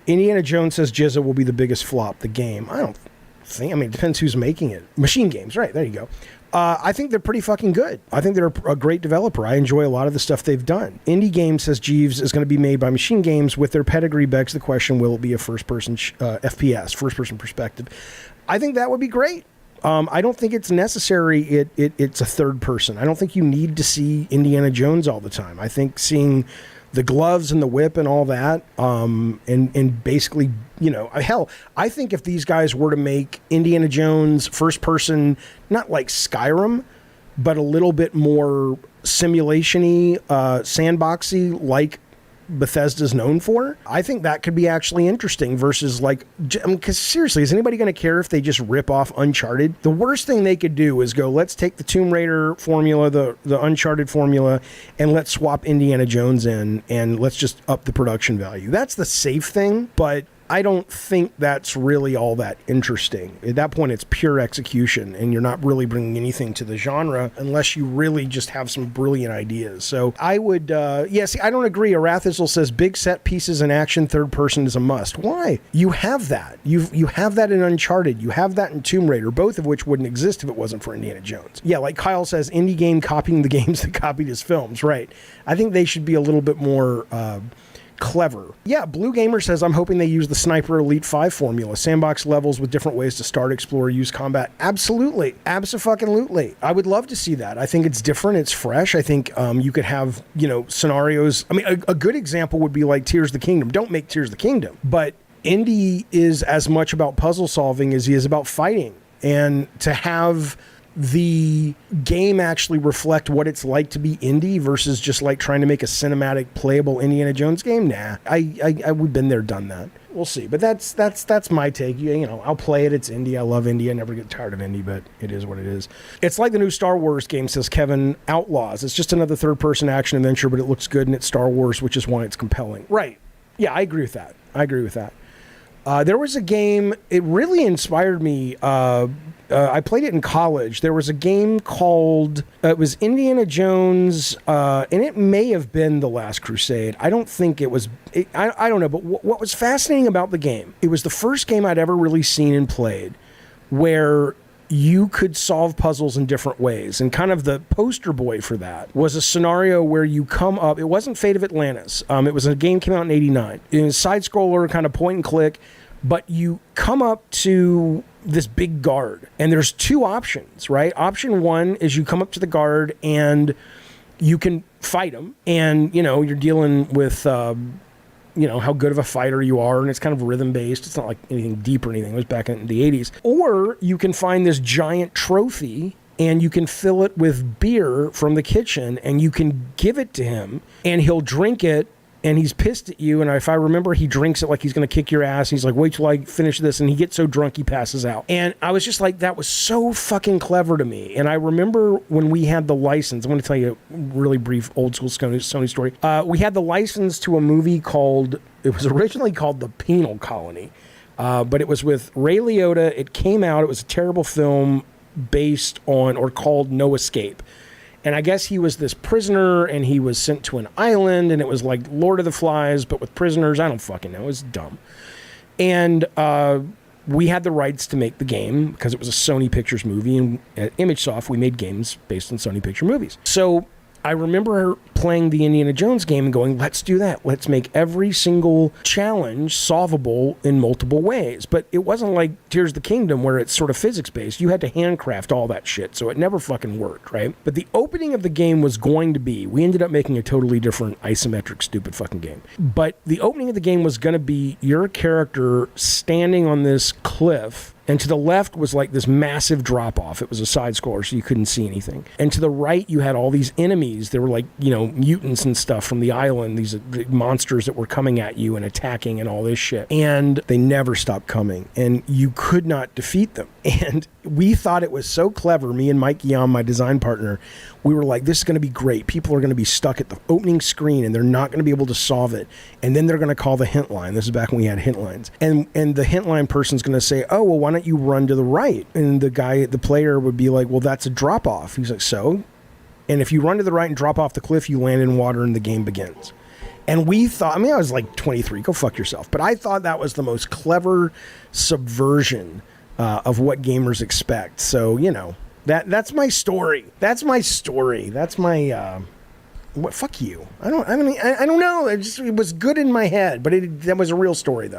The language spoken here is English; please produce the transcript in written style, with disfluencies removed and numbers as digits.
Indiana Jones says Jizza will be the biggest flop, the game. I don't think. I mean, it depends who's making it. Machine Games, right? There you go. I think they're pretty fucking good. I think they're a great developer. I enjoy a lot of the stuff they've done. Indie Games says Jeeves is going to be made by Machine Games. With their pedigree begs the question, will it be a first-person FPS, first-person perspective? I think that would be great. I don't think it's necessary it's a third person. I don't think you need to see Indiana Jones all the time. I think seeing the gloves and the whip and all that, and basically, you know, hell, I think if these guys were to make Indiana Jones first person, not like Skyrim, but a little bit more simulation-y, sandboxy, like Bethesda's known for, I think that could be actually interesting versus like, because seriously, is anybody going to care if they just rip off Uncharted? The worst thing they could do is go, let's take the Tomb Raider formula, the Uncharted formula, and let's swap Indiana Jones in, and let's just up the production value. That's the safe thing, but I don't think that's really all that interesting. At that point, it's pure execution, and you're not really bringing anything to the genre unless you really just have some brilliant ideas. So I would, I don't agree. Arathisel says big set pieces and action third person is a must. Why? You have that. You have that in Uncharted. You have that in Tomb Raider, both of which wouldn't exist if it wasn't for Indiana Jones. Yeah, like Kyle says, indie game copying the games that copied his films. Right. I think they should be a little bit more clever. Yeah, Blue Gamer says, I'm hoping they use the Sniper Elite 5 formula. Sandbox levels with different ways to start, explore, use combat. Absolutely. Abso-fucking-lutely. I would love to see that. I think it's different. It's fresh. I think you could have, you know, scenarios. I mean, a good example would be like Tears of the Kingdom. Don't make Tears of the Kingdom. But Indy is as much about puzzle solving as he is about fighting. And to have the game actually reflect what it's like to be Indy versus just like trying to make a cinematic playable Indiana Jones game. Nah, we've been there, done that. We'll see, but that's my take. You know, I'll play it. It's Indy. I love Indy. I never get tired of Indy, but it is what it is. It's like the new Star Wars game, says Kevin. Outlaws. It's just another third-person action adventure, but it looks good and it's Star Wars, which is why it's compelling. Right? Yeah, I agree with that. There was a game. It really inspired me. I played it in college. There was a game called, it was Indiana Jones, and it may have been The Last Crusade. I don't think it was, I don't know, but what was fascinating about the game, it was the first game I'd ever really seen and played where you could solve puzzles in different ways. And kind of the poster boy for that was a scenario where you come up, it wasn't Fate of Atlantis. It was a game came out in 89. It was a side-scroller, kind of point and click, but you come up to this big guard, and there's two options, right? Option one is you come up to the guard and you can fight him, and you know you're dealing with you know how good of a fighter you are, and it's kind of rhythm based. It's not like anything deep or anything. It was back in the 80s. Or you can find this giant trophy and you can fill it with beer from the kitchen and you can give it to him and he'll drink it. And he's pissed at you, and if I remember, he drinks it like he's going to kick your ass. He's like, wait till I finish this, and he gets so drunk he passes out. And I was just like, that was so fucking clever to me. And I remember when we had the license, I'm going to tell you a really brief old school Sony story. We had the license to a movie called, it was originally called The Penal Colony, but it was with Ray Liotta. It came out, it was a terrible film based on, or called No Escape. And I guess he was this prisoner, and he was sent to an island, and it was like Lord of the Flies, but with prisoners. I don't fucking know. It was dumb. And we had the rights to make the game because it was a Sony Pictures movie, and at ImageSoft, we made games based on Sony Picture movies. So I remember playing the Indiana Jones game and going, let's do that. Let's make every single challenge solvable in multiple ways. But it wasn't like Tears of the Kingdom where it's sort of physics-based. You had to handcraft all that shit, so it never fucking worked, right? But the opening of the game was going to be, we ended up making a totally different isometric stupid fucking game. But the opening of the game was going to be your character standing on this cliff, and to the left was like this massive drop-off. It was a side scroller, so you couldn't see anything. And to the right, you had all these enemies. They were like, you know, mutants and stuff from the island, these monsters that were coming at you and attacking and all this shit. And they never stopped coming, and you could not defeat them. And we thought it was so clever, me and Mike Yam, my design partner, we were like, this is going to be great. People are going to be stuck at the opening screen, and they're not going to be able to solve it. And then they're going to call the hint line. This is back when we had hint lines. And the hint line person's going to say, oh, well, why don't you run to the right? And the player would be like, well, that's a drop off. He's like, so? And if you run to the right and drop off the cliff, you land in water and the game begins. And we thought, I mean, I was like 23, go fuck yourself. But I thought that was the most clever subversion of what gamers expect. So, you know, that's my story. That's my story. That's my, what? Fuck you. I don't know. It was good in my head, but that was a real story though.